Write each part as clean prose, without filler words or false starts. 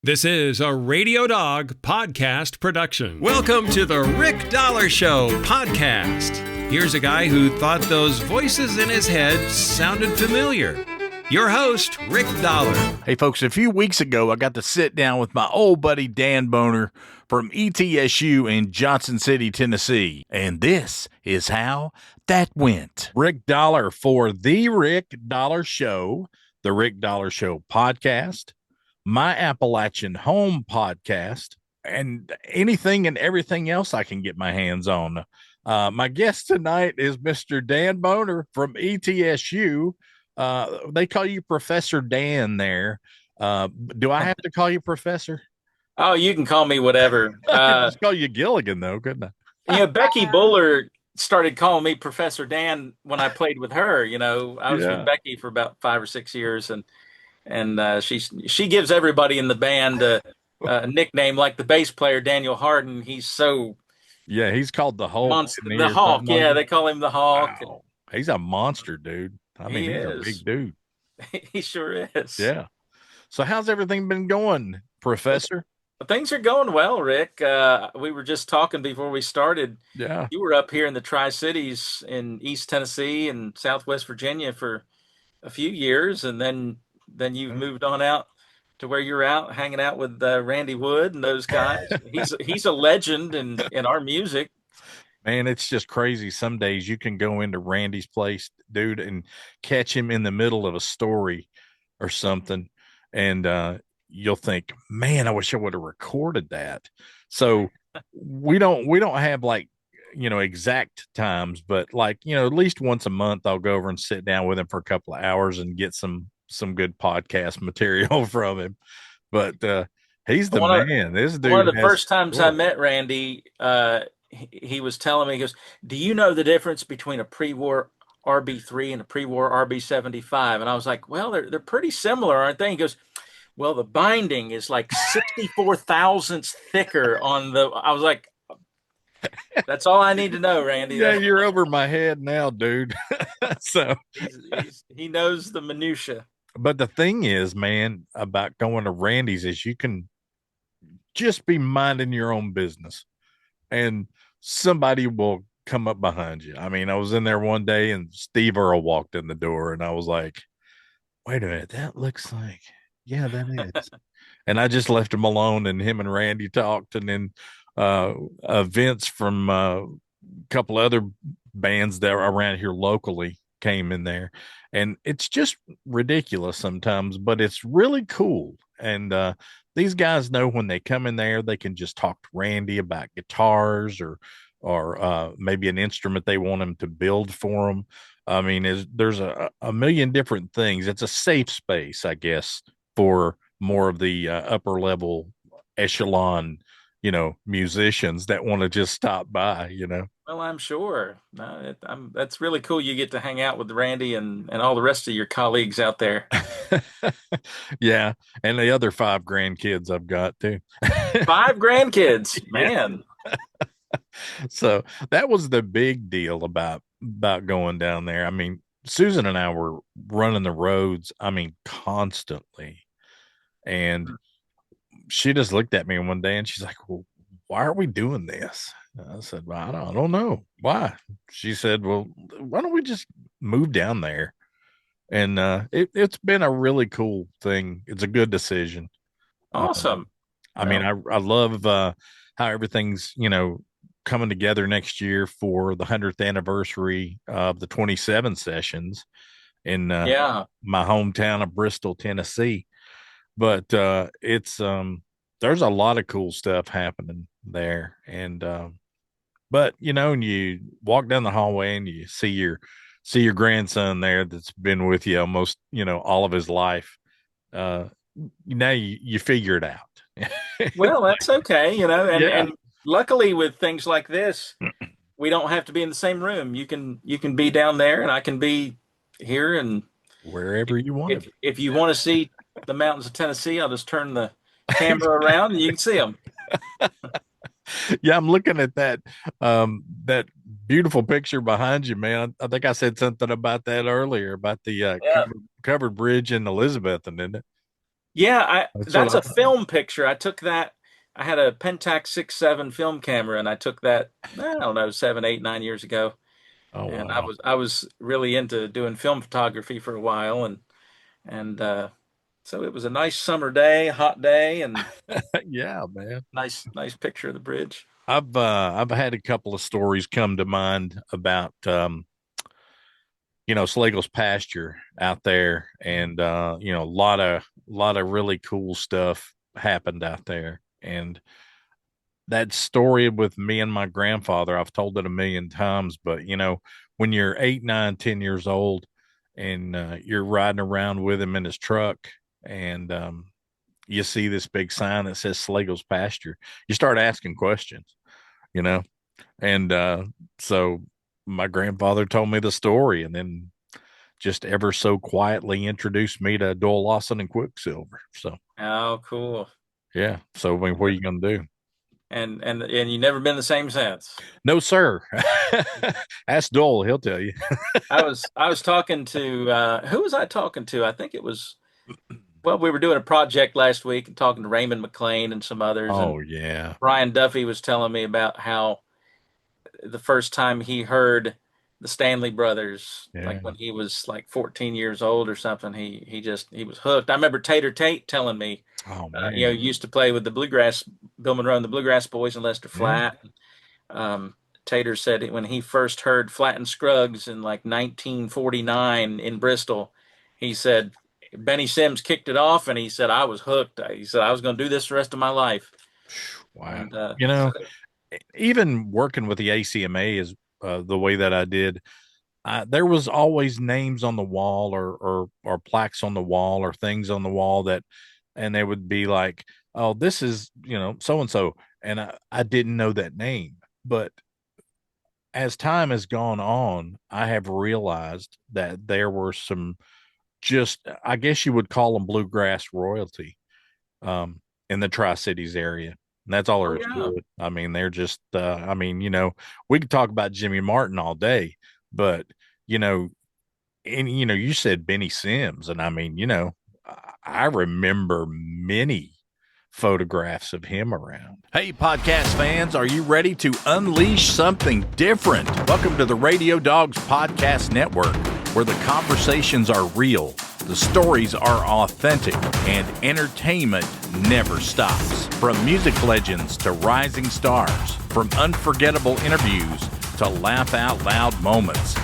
This is a Radio Dog podcast production. Welcome to the Rick Dollar Show podcast. Here's a guy who thought those voices in his head sounded familiar. Your host, Rick Dollar. Hey, folks, a few weeks ago, I got to sit down with my old buddy Dan Boner from ETSU in Johnson City, Tennessee. And this is how that went. Rick Dollar for The Rick Dollar Show, the Rick Dollar Show podcast, my Appalachian Home podcast, and anything and everything else I can get my hands on. My guest tonight is Mr. Dan Boner from ETSU. They call you Professor Dan there. Do I have to call you Professor? Oh, you can call me whatever. I could just call you Gilligan, though, couldn't I? Becky Buller started calling me Professor Dan when I played with her. I was with Becky for about 5 or 6 years, and she gives everybody in the band a nickname, like the bass player Daniel Harden. He's he's called the Hulk. The Hawk. Yeah, they call him the Hawk. Wow. He's a monster, dude. I mean, he's a big dude. He sure is. Yeah. So how's everything been going, Professor? Things are going well, Rick. We were just talking before we started. Yeah. You were up here in the Tri-Cities in East Tennessee and Southwest Virginia for a few years, and then you've moved on out to where you're out hanging out with Randy Wood and those guys. He's a legend in our music. Man, it's just crazy. Some days you can go into Randy's place, dude, and catch him in the middle of a story or something, and you'll think, man, I wish I would have recorded that. So we don't have exact times, but at least once a month I'll go over and sit down with him for a couple of hours and get some good podcast material from him. But he's the man. This dude. One of the first times I met Randy, he was telling me, he goes, "Do you know the difference between a pre-war RB3 and a pre-war RB75?" And I was like, "Well, they're pretty similar, aren't they?" He goes, "Well, the binding is like 64 thousandths thicker on the." I was like, "That's all I need to know, Randy." Yeah, you're over my head now, dude. So he knows the minutia. But the thing is, man, about going to Randy's is you can just be minding your own business, and somebody will come up behind you. I mean, I was in there one day and Steve Earle walked in the door and I was like, wait a minute, that looks like, yeah, that is. And I just left him alone, and him and Randy talked, and then Vince from a couple other bands that are around here locally came in there, and it's just ridiculous sometimes, but it's really cool. And these guys know when they come in there, they can just talk to Randy about guitars or maybe an instrument they want him to build for them. I mean, there's a million different things. It's a safe space, I guess, for more of the upper level echelon, musicians that want to just stop by, Well, I'm sure. That's really cool. You get to hang out with Randy and all the rest of your colleagues out there. Yeah. And the other 5 grandkids I've got too. 5 grandkids, man. So that was the big deal about going down there. I mean, Susan and I were running the roads, constantly. And she just looked at me one day and she's like, well, why are we doing this? I said, well, I don't know why. She said, well, why don't we just move down there? And it's been a really cool thing. It's a good decision. Awesome. I mean, I love how everything's, coming together next year for the 100th anniversary of the 27 sessions in my hometown of Bristol, Tennessee. But it's there's a lot of cool stuff happening there. And but and you walk down the hallway and you see your grandson there that's been with you almost all of his life. Now you figure it out. Well, that's okay, and luckily with things like this, we don't have to be in the same room. You can be down there and I can be here, and wherever you want. If you want to see the mountains of Tennessee, I'll just turn the camera around and you can see them. Yeah, I'm looking at that beautiful picture behind you, man. I think I said something about that earlier about the covered bridge in Elizabeth, didn't it? Yeah, That's what that's I a thought. film picture. I took that. I had a Pentax 6.7 film camera, and I took that. I don't know, 7, 8, 9 years ago. Oh And wow. I was really into doing film photography for a while, and so it was a nice summer day, hot day, and Yeah, man. nice picture of the bridge. I've had a couple of stories come to mind about Slagle's pasture out there, and a lot of really cool stuff happened out there. And that story with me and my grandfather, I've told it a million times, but when you're 8, 9, 10 years old, and you're riding around with him in his truck, and you see this big sign that says Slagle's pasture, you start asking questions, you know, and so my grandfather told me the story, and then just ever so quietly introduced me to Doyle Lawson and Quicksilver. So Oh, cool. yeah. So I mean, what are you gonna do? And you never been the same since. No, sir. Ask Doyle, he'll tell you. I was talking to who was I talking to? I think it was well, we were doing a project last week and talking to Raymond McLean and some others, and Oh yeah. Brian Duffy was telling me about how the first time he heard the Stanley Brothers, like Yeah. when he was like 14 years old or something, he was hooked. I remember Tater Tate telling me, Oh he man. used to play with the Bluegrass, Bill Monroe and the Bluegrass Boys and Lester Yeah. Flatt. Um, Tater said when he first heard Flatt and Scruggs in like 1949 in Bristol, he said Benny Sims kicked it off, and he said I was hooked. He said I was going to do this the rest of my life, Wow. and You so know, even working with the ACMA is the way that I did. There was always names on the wall, or plaques on the wall, or things on the wall that, and they would be like, "Oh, this is so and so," and I didn't know that name, but as time has gone on, I have realized that there were some, just, I guess you would call them bluegrass royalty, um, in the Tri Cities area. And that's all oh there is yeah. to it. I mean, they're just, we could talk about Jimmy Martin all day, but, you know, you said Benny Sims, and I mean, I remember many photographs of him around. Hey, podcast fans, are you ready to unleash something different? Welcome to the Radio Dogs Podcast Network, where the conversations are real, the stories are authentic, and entertainment never stops. From music legends to rising stars, from unforgettable interviews to laugh out loud moments,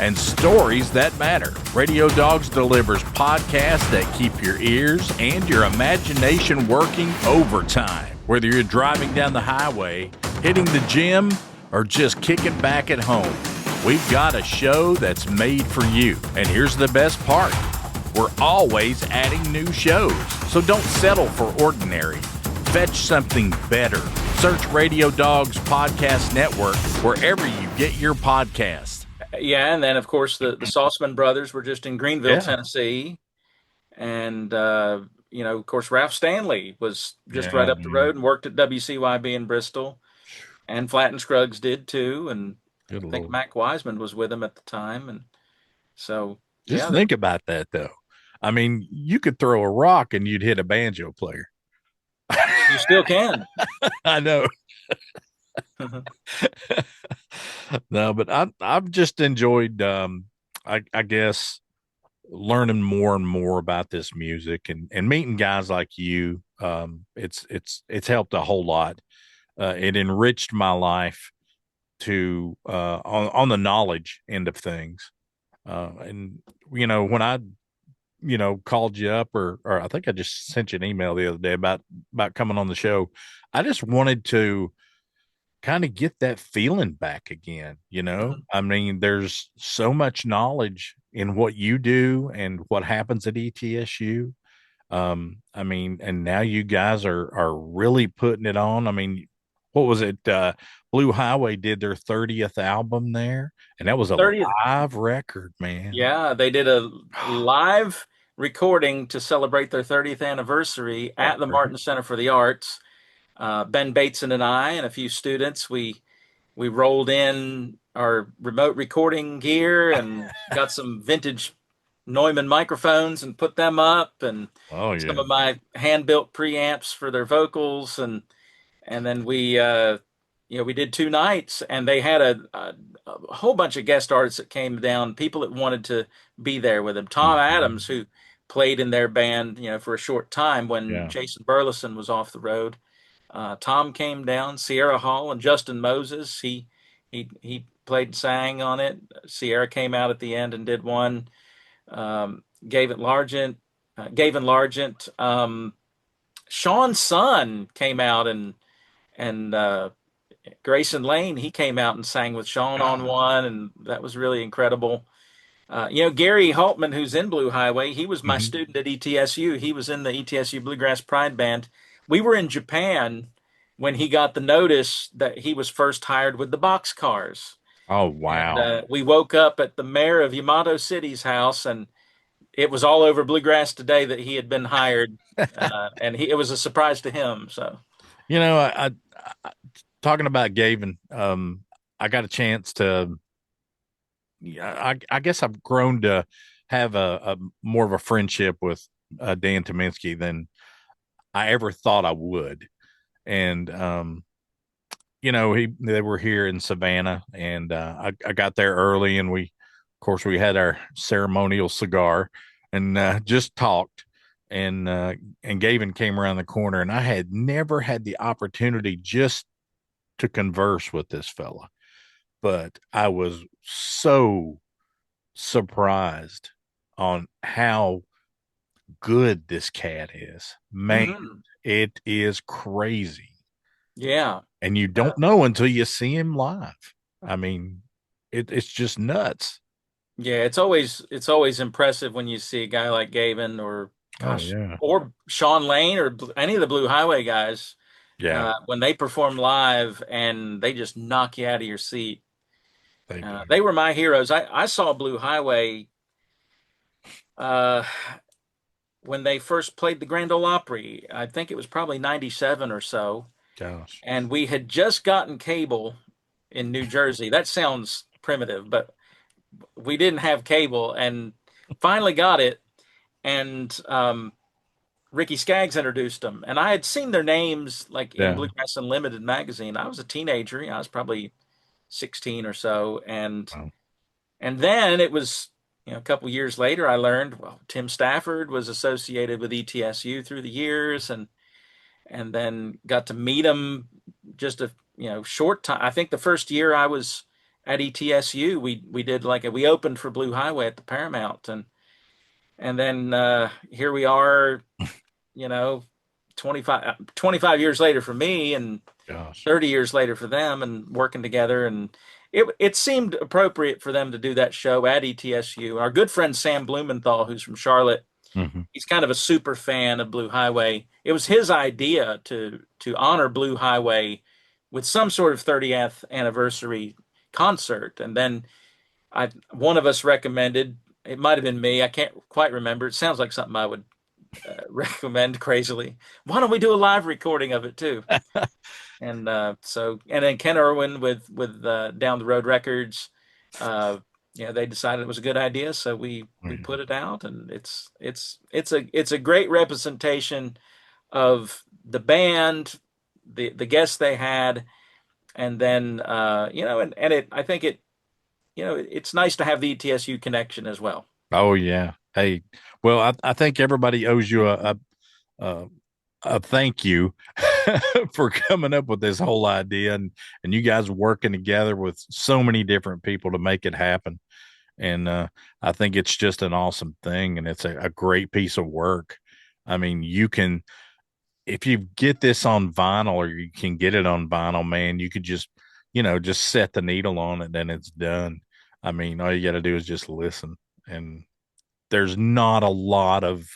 and stories that matter. Radio Dogs delivers podcasts that keep your ears and your imagination working overtime. Whether you're driving down the highway, hitting the gym, or just kicking back at home, we've got a show that's made for you. And here's the best part. We're always adding new shows, so don't settle for ordinary. Fetch something better. Search Radio Dogs Podcast Network wherever you get your podcasts. Yeah, and then of course the Saltzman brothers were just in Greenville, Yeah. Tennessee, and of course Ralph Stanley was just right Yeah, up the man. road and worked at WCYB in Bristol, and Flatt and Scruggs did too, and Good I think Lord. Mac Wiseman was with him at the time, and so Just yeah, think about that, though. I mean, you could throw a rock and you'd hit a banjo player. you still can. I know. No, but I've just enjoyed, I guess, learning more and more about this music, and meeting guys like you. It's helped a whole lot. It enriched my life to on the knowledge end of things. And when I called you up, or I think I just sent you an email the other day about coming on the show, I just wanted to kind of get that feeling back again. I mean, there's so much knowledge in what you do and what happens at ETSU. I mean, and now you guys are really putting it on. I mean, what was it? Blue Highway did their 30th album there, and that was a 30th. live record, man. Yeah, they did a live recording to celebrate their 30th anniversary Oh, at the Martin Center for the Arts. Ben Bateson and I and a few students, we rolled in our remote recording gear and got some vintage Neumann microphones and put them up, and Oh some yeah. of my hand-built preamps for their vocals, and then we did 2 nights, and they had a whole bunch of guest artists that came down, people that wanted to be there with them. Tom Mhm. Adams, who played in their band, for a short time when Yeah. Jason Burleson was off the road. Tom came down, Sierra Hall, and Justin Moses. He played and sang on it. Sierra came out at the end and did one. Gavin Largent, Gavin Largent. Sean's son came out, and Grayson Lane, he came out and sang with Sean on God. one, and that was really incredible. Gary Haltman, who's in Blue Highway, he was my Mhm. student at ETSU. He was in the ETSU Bluegrass Pride Band. We were in Japan when he got the notice that he was first hired with the boxcars. Oh And wow. we woke up at the mayor of Yamato City's house, and it was all over Bluegrass Today that he had been hired. And it was a surprise to him. So, You know, I talking about Gavin, I got a chance to, yeah, I guess I've grown to have a more of a friendship with Dan Tominski than I ever thought I would. And they were here in Savannah, and I got there early, and of course, we had our ceremonial cigar and just talked. And Gavin came around the corner, and I had never had the opportunity just to converse with this fella, but I was so surprised on how good this cat is. Man, mhm. it is crazy. Yeah. And you don't know until you see him live. I mean, it's just nuts. Yeah, it's always impressive when you see a guy like Gavin or Oh gosh yeah. or Sean Lane or any of the Blue Highway guys Yeah, when they perform live and they just knock you out of your seat. they do. They were my heroes. I saw Blue Highway uh, when they first played the Grand Ole Opry. I think it was probably '97 or so, Gosh. and we had just gotten cable in New Jersey. That sounds primitive, but we didn't have cable and finally got it. And Ricky Skaggs introduced them, and I had seen their names like in Yeah. Bluegrass Unlimited magazine. I was a teenager, I was probably 16 or so, and Wow. and then it was a couple years later I learned well Tim Stafford was associated with ETSU through the years, and then got to meet him just a short time. I think the first year I was at ETSU, we did we opened for Blue Highway at the Paramount, and then here we are, you know, 25 years later for me and Gosh. 30 years later for them and working together. And it seemed appropriate for them to do that show at ETSU. Our good friend Sam Blumenthal, who's from Charlotte, Hmm. he's kind of a super fan of Blue Highway. It was his idea to honor Blue Highway with some sort of 30th anniversary concert. And then one of us recommended, it might have been me, I can't quite remember. It sounds like something I would recommend crazily. Why don't we do a live recording of it too? And then Ken Irwin with Down the Road Records, uh, they decided it was a good idea, so we put it out, and it's a great representation of the band, the guests they had, and then and it I think it's nice to have the ETSU connection as well. Oh yeah. Hey, well, I think everybody owes you a, a thank you for coming up with this whole idea, and you guys working together with so many different people to make it happen. And I think it's just an awesome thing, and it's a great piece of work. I mean, you can, if you get this on vinyl, or you can get it on vinyl, man, you could just set the needle on it and it's done. I mean, all you got to do is just listen. And there's not a lot of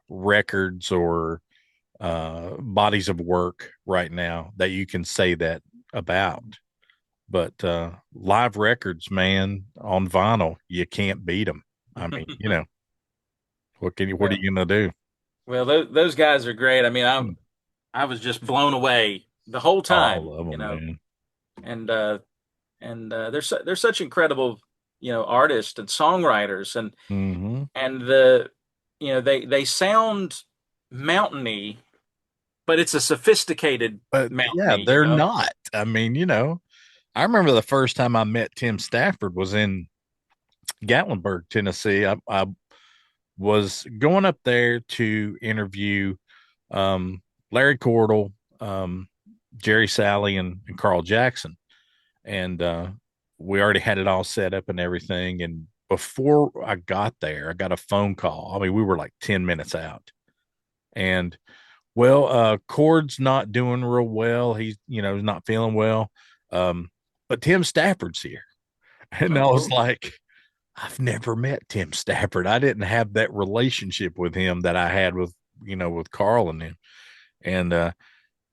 records or bodies of work right now that you can say that about. But live records, man, on vinyl, you can't beat them. I mean, what are Well, you gonna do? well, those guys are great. I mean, I was just blown away the whole Oh, I time, love them, man. and they're such incredible artists and songwriters, Mm-hmm. and they sound mountainy, but it's a sophisticated But yeah, mountainy. they're not. I mean, I remember the first time I met Tim Stafford was in Gatlinburg, Tennessee. I was going up there to interview Larry Cordell, Jerry Salley, and Carl Jackson. And we already had it all set up and everything. And before I got there, I got a phone call. I mean, we were like 10 minutes out. And Cord's not doing real well. He's not feeling well. But Tim Stafford's here. And I was Oh. like, I've never met Tim Stafford. I didn't have that relationship with him that I had with Carl and him. And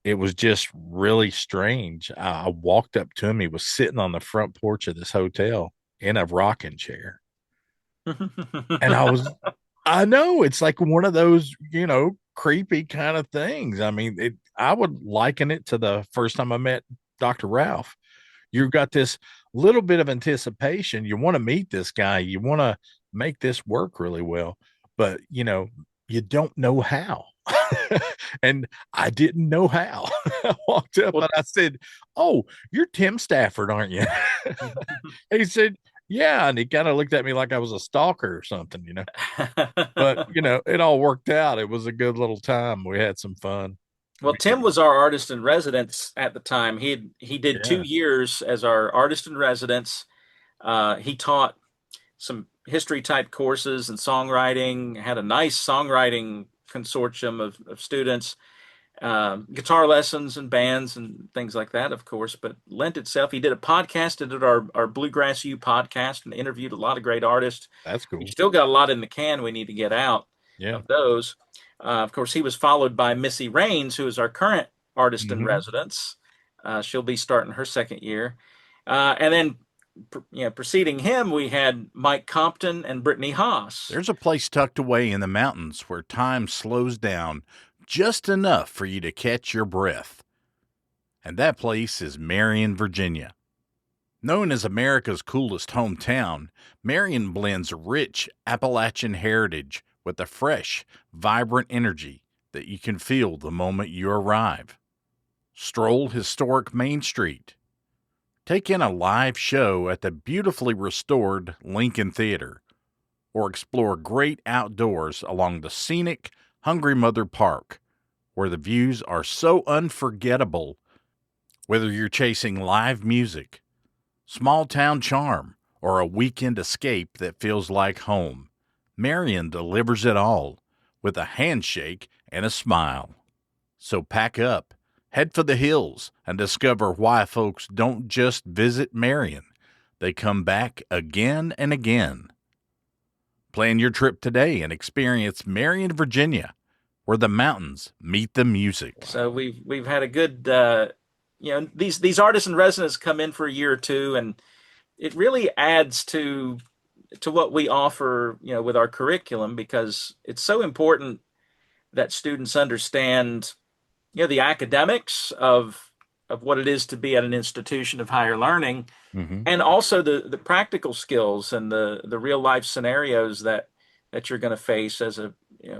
it was just really strange. I walked up to him. He was sitting on the front porch of this hotel in a rocking chair. And I know it's like one of those, creepy kind of things. I mean, I would liken it to the first time I met Dr. Ralph. You've got this little bit of anticipation. You want to meet this guy. You want to make this work really well, but you don't know how. And I didn't know how. I walked up and I said, "Oh, you're Tim Stafford, aren't you?" He said, "Yeah." And he kind of looked at me like I was a stalker or something, But, it all worked out. It was a good little time. We had some fun. Well, Tim was our artist in residence at the time. He did Yeah. 2 years as our artist in residence. He taught some history type courses and songwriting, had a nice songwriting consortium of students, guitar lessons and bands and things like that, of course, but lent itself. He did a podcast, did our Bluegrass U podcast, and interviewed a lot of great artists. That's We cool. still got a lot in the can we need to get out Yeah. of those. Of course, he was followed by Missy Raines, who is our current artist in Mm-hmm. residence. She'll be starting her second year. And then preceding him, we had Mike Compton and Brittany Haas. There's a place tucked away in the mountains where time slows down just enough for you to catch your breath. And that place is Marion, Virginia. Known as America's coolest hometown, Marion blends rich Appalachian heritage with a fresh, vibrant energy that you can feel the moment you arrive. Stroll historic Main Street. Take in a live show at the beautifully restored Lincoln Theater, or explore great outdoors along the scenic Hungry Mother Park, where the views are so unforgettable. Whether you're chasing live music, small town charm, or a weekend escape that feels like home, Marion delivers it all with a handshake and a smile. So pack up, head for the hills, and discover why folks don't just visit Marion. They come back again and again. Plan your trip today and experience Marion, Virginia, where the mountains meet the music. So we've had a good these artists in residence come in for a year or two, and it really adds to what we offer with our curriculum, because it's so important that students understand the academics of what it is to be at an institution of higher learning, Mm-hmm. and also the practical skills and the real life scenarios that you're going to face as a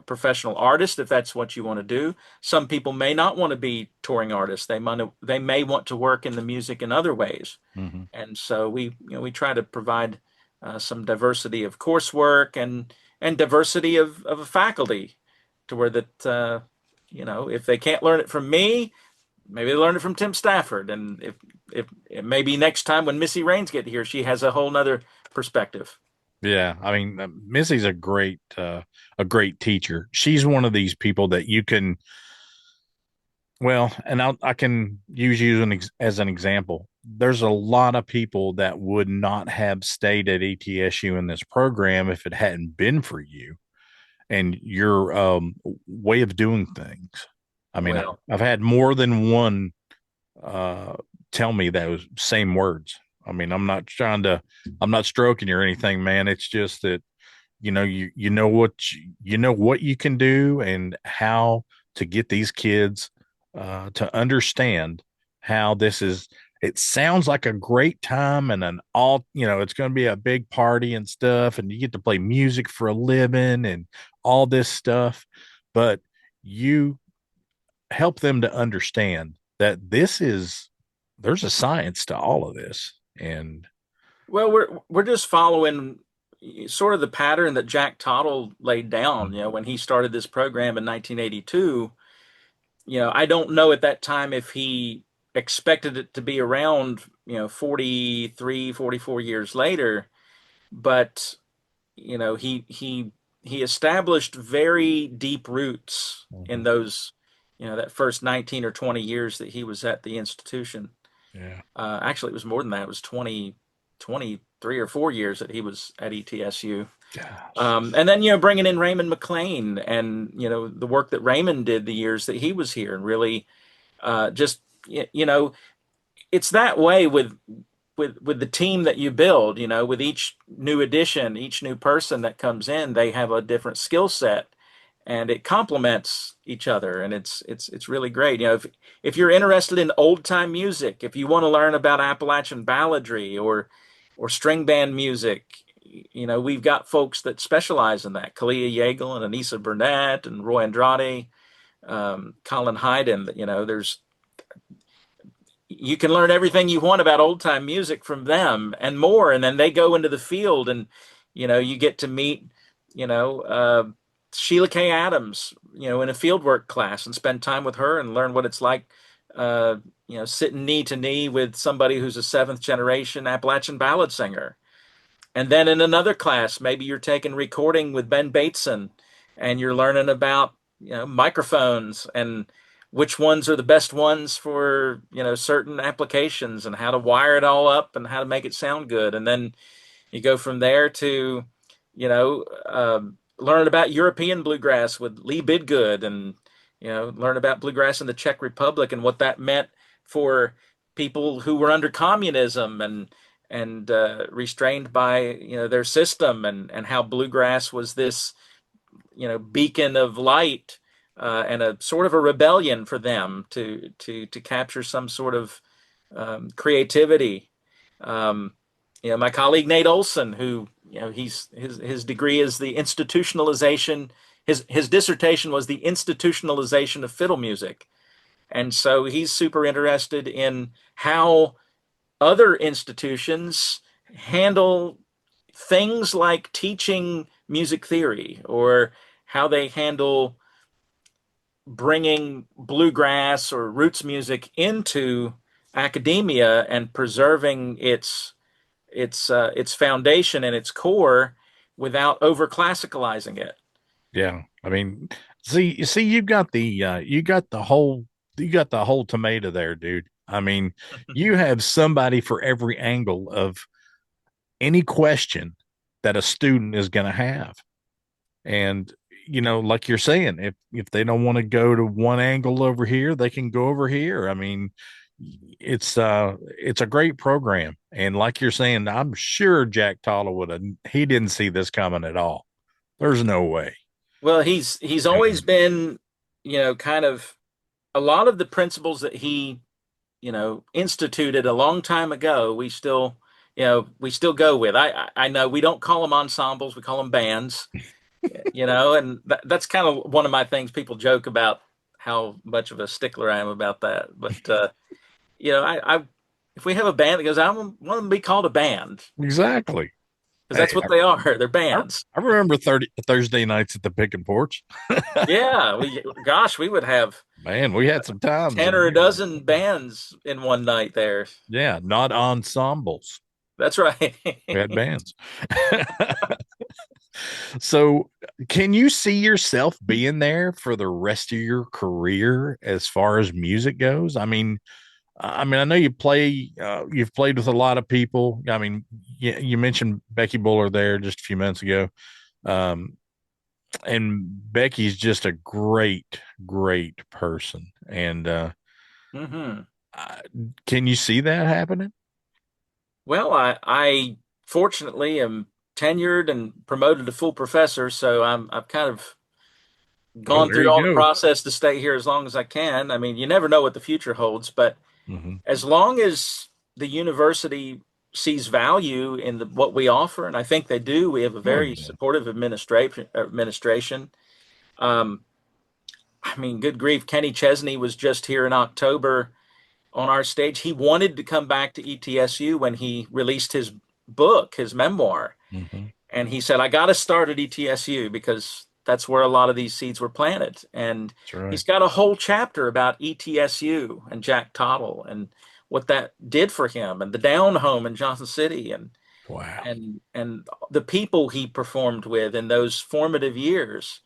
professional artist, if that's what you want to do. Some people may not want to be touring artists. They may want to work in the music in other ways. Mm-hmm. And so we try to provide some diversity of coursework and diversity of a faculty, to where that if they can't learn it from me, maybe they learn it from Tim Stafford. And if maybe next time when Missy Raines get here, she has a whole nother perspective. Yeah, I mean, Missy's a great teacher. She's one of these people that you can, and I can use you as an example. There's a lot of people that would not have stayed at ETSU in this program if it hadn't been for you and your way of doing things. I mean, Well, I've had more than one tell me those same words. I mean, I'm not stroking you or anything, man. It's just that, you know what you can do and how to get these kids to understand how this is it sounds like a great time and an all, it's going to be a big party and stuff. And you get to play music for a living and all this stuff. But you help them to understand that there's a science to all of this. And Well, we're just following sort of the pattern that Jack Tottle laid down, when he started this program in 1982. I don't know at that time if he expected it to be around, 43, 44 years later, but he established very deep roots in those, that first 19 or 20 years that he was at the institution. yeah, Actually, it was more than that. It was 23 or 4 years that he was at ETSU. gosh, And then, bringing in Raymond McLean and, the work that Raymond did the years that he was here, and really just, it's that way with the team that you build, with each new addition, each new person that comes in, they have a different skill set and it complements each other. And it's really great. If you're interested in old time music, if you want to learn about Appalachian balladry or string band music, we've got folks that specialize in that. Kalia Yeagle and Anissa Burnett and Roy Andrade, Colin Hayden. You can learn everything you want about old time music from them and more. And then they go into the field and, you get to meet, Sheila K. Adams, in a fieldwork class and spend time with her and learn what it's like, sitting knee to knee with somebody who's a seventh generation Appalachian ballad singer. And then in another class, maybe you're taking recording with Ben Bateson and you're learning about, microphones and which ones are the best ones for, certain applications and how to wire it all up and how to make it sound good. And then you go from there to, learn about European bluegrass with Lee Bidgood and, learn about bluegrass in the Czech Republic and what that meant for people who were under communism and restrained by, their system and how bluegrass was this, beacon of light and a sort of a rebellion for them to capture some sort of creativity. My colleague Nate Olson, who his degree is the institutionalization. His dissertation was the institutionalization of fiddle music, and so he's super interested in how other institutions handle things like teaching music theory or how they handle bringing bluegrass or roots music into academia and preserving its foundation and its core without over classicalizing it. yeah. I mean, see, you got the whole tomato there, dude. I mean, you have somebody for every angle of any question that a student is going to have. And like you're saying, if they don't want to go to one angle over here, they can go over here. I mean, it's a great program. And like you're saying, I'm sure Jack Toller he didn't see this coming at all. There's no way. Well, he's always been, kind of a lot of the principles that he, instituted a long time ago, we still go with. I know we don't call them ensembles, we call them bands. And that's kind of one of my things. People joke about how much of a stickler I am about that. But, I if we have a band that goes, I want them to be called a band Exactly. because that's what they are. They're bands. I remember Thursday nights at the Pickin' Porch. Yeah. We would have, Man, we had some times. 10 or a dozen bands in one night there. Yeah, not ensembles. That's right. We had bands. So, can you see yourself being there for the rest of your career as far as music goes? I know you've played with a lot of people. I mean, you mentioned Becky Buller there just a few minutes ago. And Becky's just a great, great person. And can you see that happening? Well, I fortunately am tenured and promoted to full professor, so I've kind of gone through all the process to stay here as long as I can. I mean, you never know what the future holds, but as long as the university sees value in what we offer, and I think they do. We have a Oh very yeah. supportive administration. Um, I mean, good grief, Kenny Chesney was just here in October on our stage. He wanted to come back to ETSU when he released his book, his memoir. Hmm. And he said, I got to start at ETSU because that's where a lot of these seeds were planted. And That's right. he's got a whole chapter about ETSU and Jack Tottle and what that did for him and the down home in Johnson City Wow. and the people he performed with in those formative years.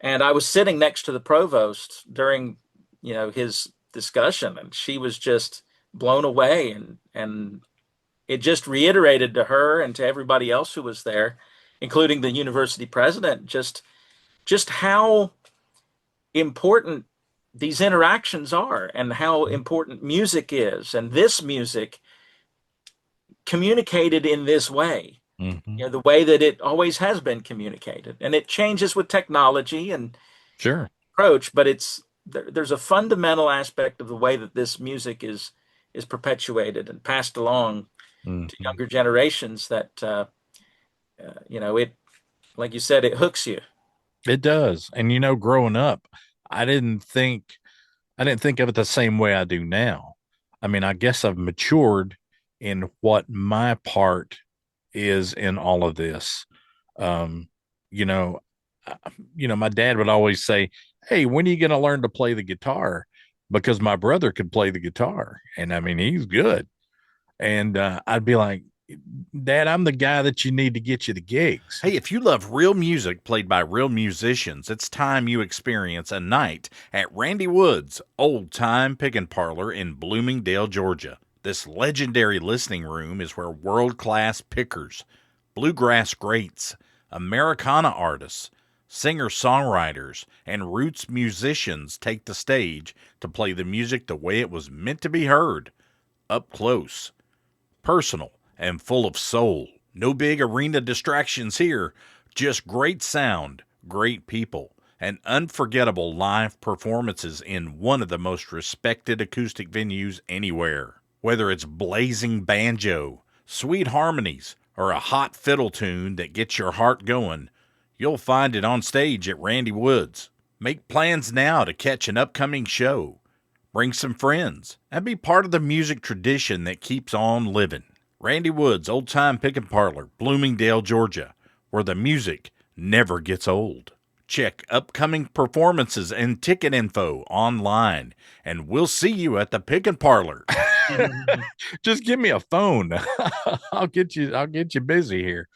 And I was sitting next to the provost during, his discussion, and she was just blown away, and it just reiterated to her and to everybody else who was there, including the university president, just how important these interactions are and how important music is, and this music communicated in this way, Hmm. the way that it always has been communicated. And it changes with technology and Sure. approach, but there's a fundamental aspect of the way that this music is perpetuated and passed along to Hmm. younger generations that it, like you said, it hooks you. It does. And growing up, I didn't think I didn't think of it the same way I do now. I mean, I guess I've matured in what my part is in all of this. Um, you know, my dad would always say, "Hey, when are you going to learn to play the guitar?" Because my brother could play the guitar, and I mean, he's good. And I'd be like, "Dad, I'm the guy that you need to get you the gigs." Hey, if you love real music played by real musicians, it's time you experience a night at Randy Wood's Old Time Pickin' Parlor in Bloomingdale, Georgia. This legendary listening room is where world-class pickers, bluegrass greats, Americana artists, singer-songwriters, and roots musicians take the stage to play the music the way it was meant to be heard, up close, personal, and full of soul. No big arena distractions here, just great sound, great people, and unforgettable live performances in one of the most respected acoustic venues anywhere. Whether it's blazing banjo, sweet harmonies, or a hot fiddle tune that gets your heart going, you'll find it on stage at Randy Wood's. Make plans now to catch an upcoming show. Bring some friends and be part of the music tradition that keeps on living. Randy Wood's Old Time Pickin' Parlor, Bloomingdale, Georgia, where the music never gets old. Check upcoming performances and ticket info online, and we'll see you at the Pickin' Parlor. Just give me a phone. I'll get you busy here.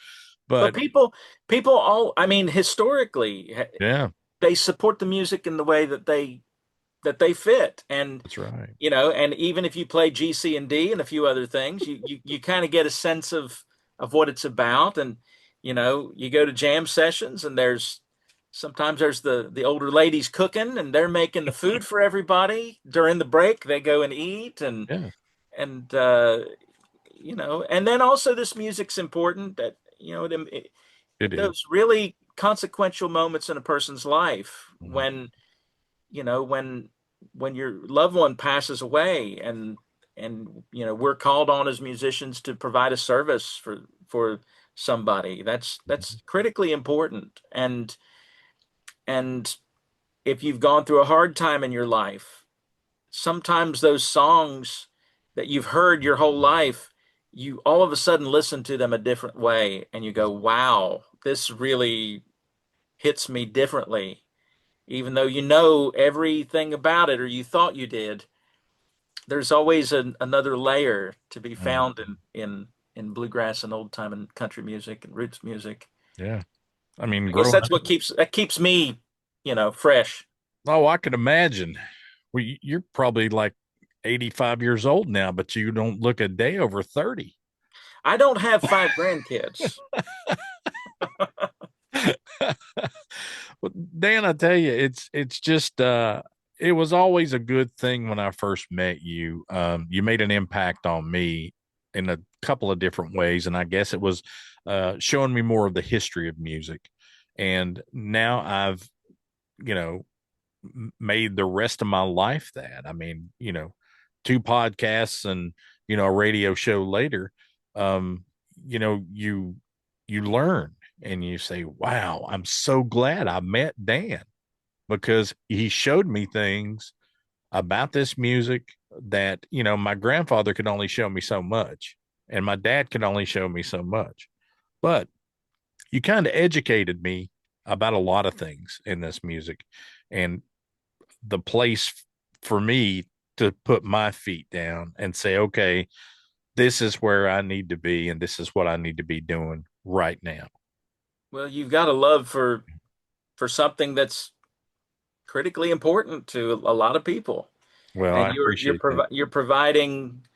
But But people all, I mean, historically, yeah, they support the music in the way that they fit. And that's right. and even if you play G, C, and D and a few other things, you kind of get a sense of what it's about. And you go to jam sessions, and sometimes there's the older ladies cooking, and they're making the food for everybody. During the break, they go and eat, Yeah, and and then also this music's important, that it is. those really consequential moments in a person's life, Mhm. when your loved one passes away, and we're called on as musicians to provide a service for somebody. That's critically important. And if you've gone through a hard time in your life, sometimes those songs that you've heard your whole life, you all of a sudden listen to them a different way, and you go, wow, this really hits me differently. Even though you know everything about it, or you thought you did, there's always another layer to be Mm, found in bluegrass and old time and country music and roots music. yeah. I mean, I guess growing that's up. what keeps me, fresh. Oh, I could imagine. Well, you're probably like 85 years old now, but you don't look a day over 30. I don't have five grandkids. Well, Dan, I tell you, it's just it was always a good thing when I first met you. You made an impact on me in a couple of different ways, and I guess it was showing me more of the history of music. And now I've, you know, made the rest of my life that. I mean, 2 podcasts and, a radio show later, you know, you learn and you say, wow, I'm so glad I met Dan because he showed me things about this music that, my grandfather could only show me so much and my dad could only show me so much. But you kind of educated me about a lot of things in this music and the place for me to put my feet down and say, okay, this is where I need to be and this is what I need to be doing right now. Well, you've got a love for something that's critically important to a lot of people, Well, and I appreciate that. you're providing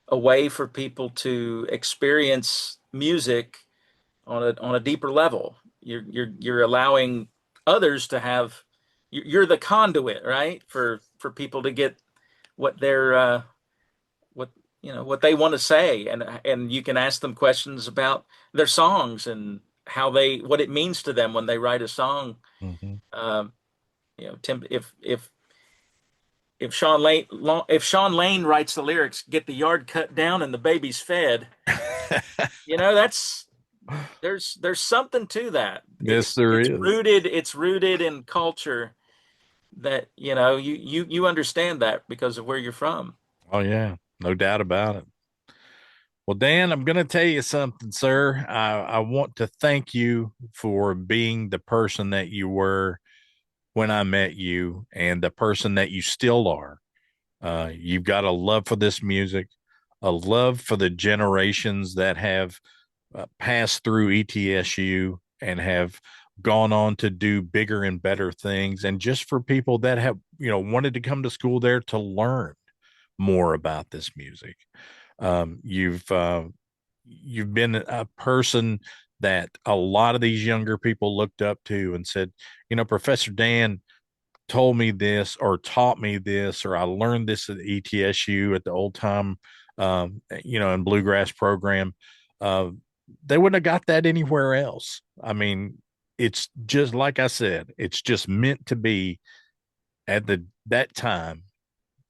a way for people to experience music on a deeper level. You're allowing others to have. You're the conduit, right, for people to get what they're what what they want to say, and you can ask them questions about their songs and how they what it means to them when they write a song. Mm-hmm. Um, Tim, if Sean Lane writes the lyrics, "Get the yard cut down and the babies fed," that's there's something to that. Yes, there is. It's rooted in culture that you understand that because of where you're from. Oh, yeah, no doubt about it. Well, Dan, I'm going to tell you something, sir. I want to thank you for being the person that you were when I met you and the person that you still are. You've got a love for this music, a love for the generations that have passed through ETSU and have gone on to do bigger and better things. And just for people that have, wanted to come to school there to learn more about this music. You've been a person that a lot of these younger people looked up to and said, Professor Dan told me this or taught me this, or I learned this at ETSU at the old time, in Bluegrass program. They wouldn't have got that anywhere else. I mean, it's just like I said, it's just meant to be at that time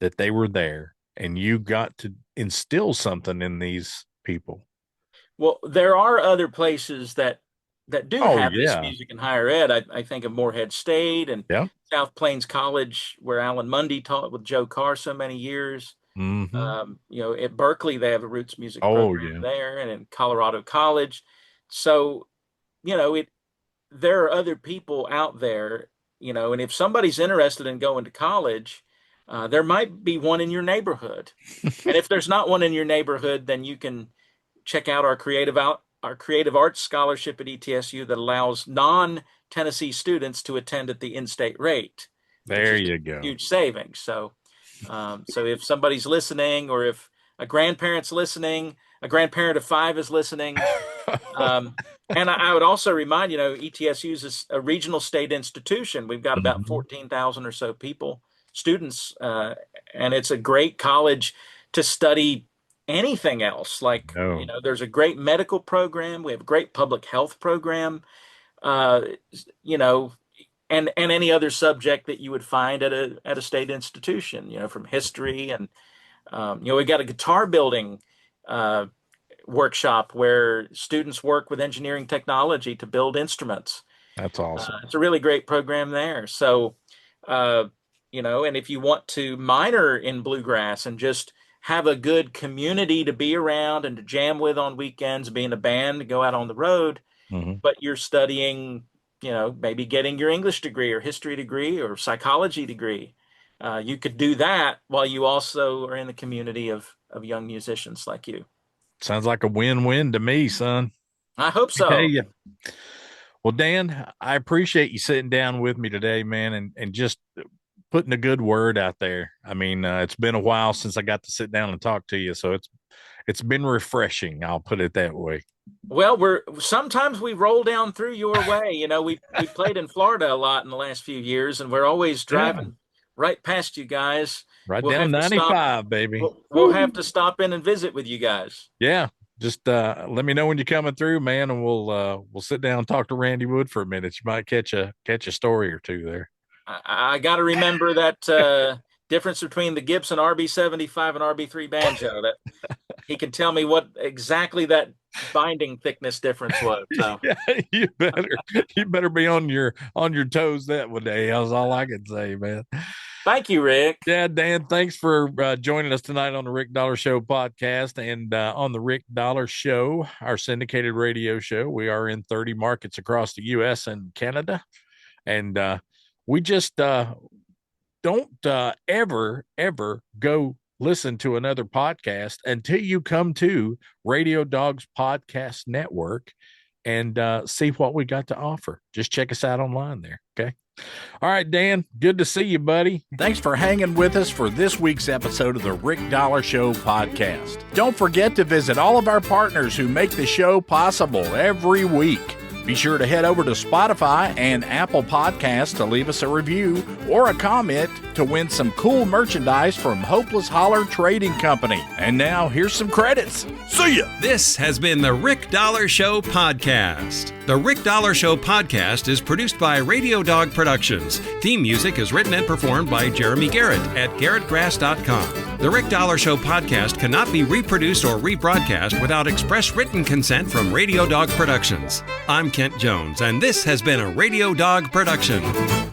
that they were there, and you got to instill something in these people. Well, there are other places that do Oh have this yeah, music in higher ed. I think of Morehead State and yeah. South Plains College, where Alan Mundy taught with Joe Carr so many years. Mm-hmm. At Berkeley, they have a roots music Oh program yeah. there, and in Colorado College. So, there are other people out there, and if somebody's interested in going to college, there might be one in your neighborhood. And if there's not one in your neighborhood, then you can check out our creative arts scholarship at ETSU that allows non-Tennessee students to attend at the in-state rate, which There is you a go. huge savings. So if somebody's listening, or if a grandparent's listening, a grandparent of 5 is listening, um, and I would also remind, ETSU is a regional state institution. We've got about Mhm. 14,000 or so students, and it's a great college to study anything else. Like, No, there's a great medical program. We have a great public health program, uh, you know, and any other subject that you would find at a state institution, from history and, we got a guitar building, uh, workshop where students work with engineering technology to build instruments. that's awesome. It's a really great program there. So, uh, and if you want to minor in bluegrass and just have a good community to be around and to jam with on weekends, be in a band, to go out on the road, Hmm. but you're studying, maybe getting your English degree or history degree or psychology degree. You could do that while you also are in the community of young musicians like you. Sounds like a win-win to me, son. I hope I tell so. you. Well, Dan, I appreciate you sitting down with me today, man, and just putting a good word out there. I mean, it's been a while since I got to sit down and talk to you, so it's been refreshing. I'll put it that way. Well, sometimes we roll down through your way. We played in Florida a lot in the last few years, and we're always Yeah, driving right past you guys. right We'll down have to stop. 95, baby. We'll have Woo. to stop in and visit with you guys. Yeah, just let me know when you're coming through, man, and we'll sit down and talk to Randy Wood for a minute. You might catch a story or two there. I got to remember that difference between the Gibson RB75 and RB3 banjo. That he can tell me what exactly that binding thickness difference was. So Yeah, you better be on your toes that one day. That's all I can say, man. thank you, Rick. Yeah, Dan, thanks for joining us tonight on the Rick Dollar Show podcast and on the Rick Dollar Show, our syndicated radio show. We are in 30 markets across the U.S. and Canada. And we just don't ever go listen to another podcast until you come to Radio Dogs Podcast Network and see what we got to offer. Just check us out online there. Okay. All right, Dan, good to see you, buddy. Thanks for hanging with us for this week's episode of the Rick Dollar Show podcast. Don't forget to visit all of our partners who make the show possible every week. Be sure to head over to Spotify and Apple Podcasts to leave us a review or a comment to win some cool merchandise from Hopeless Holler Trading Company. And now, here's some credits. See ya! This has been the Rick Dollar Show podcast. The Rick Dollar Show podcast is produced by Radio Dog Productions. Theme music is written and performed by Jeremy Garrett at garrettgrass.com. The Rick Dollar Show podcast cannot be reproduced or rebroadcast without express written consent from Radio Dog Productions. I'm Kent Jones, and this has been a Radio Dog production.